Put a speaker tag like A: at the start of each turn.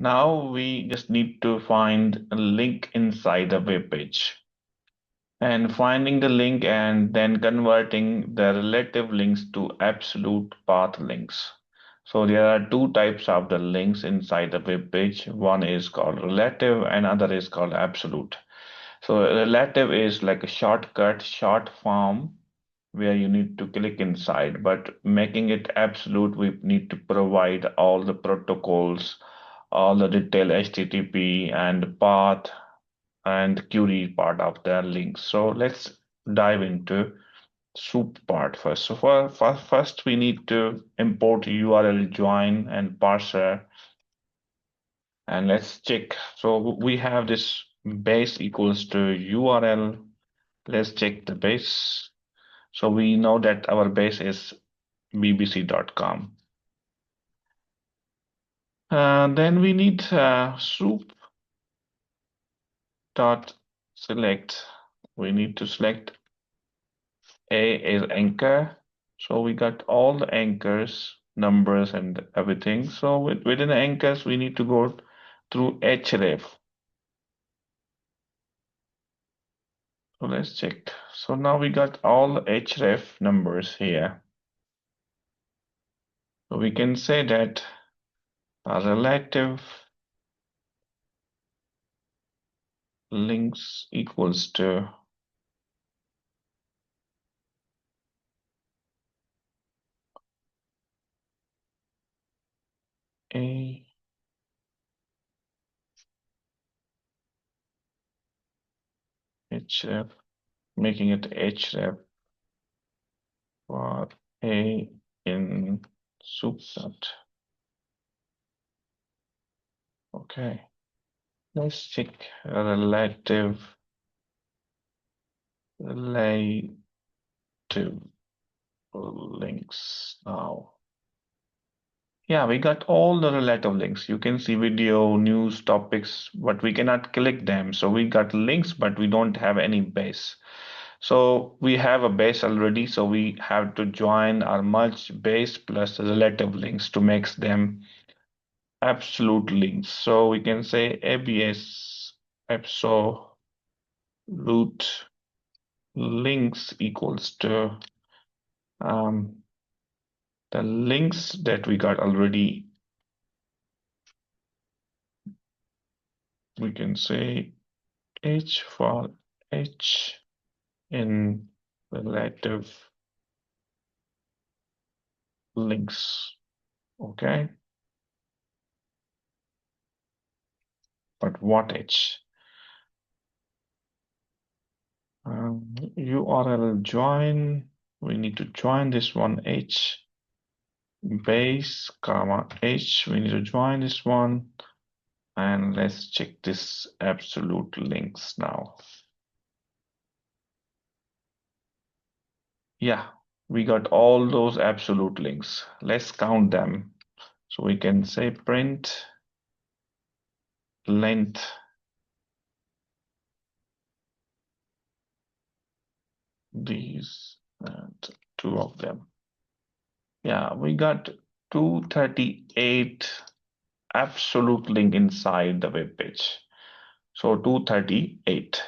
A: Now we just need to find a link inside the web page. And finding the link and then converting the relative links to absolute path links. So there are two types of the links inside the web page. One is called relative and other is called absolute. So relative is like a shortcut, short form where you need to click inside, but making it absolute, we need to provide all the protocols, all the detailed HTTP and path and query part of the link. So let's dive into soup part first. So first we need to import URL join and parser, and let's check. So we have this base equals to URL. Let's check the base. So we know that our base is bbc.com. Then we need soup dot select. We need to select A is anchor. So we got all the anchors, numbers, and everything. So within the anchors, we need to go through href. So let's check. So now we got all the href numbers here. So we can say that a relative links equals to a href, making it href for a in soup.set. Okay, let's check relative links now. Yeah, we got all the relative links. You can see video, news, topics, but we cannot click them. So we got links, but we don't have any base. So we have a base already. So we have to join our merge base plus relative links to make them absolute links. So we can say ABS absolute links equals to the links that we got already. We can say H for H in relative links. Okay. But what H? URL join. We need to join this one H base comma H. We need to join this one. And let's check this absolute links now. Yeah, we got all those absolute links. Let's count them. So we can say print length these and two of them. Yeah, we got 238 absolute link inside the web page. So 238.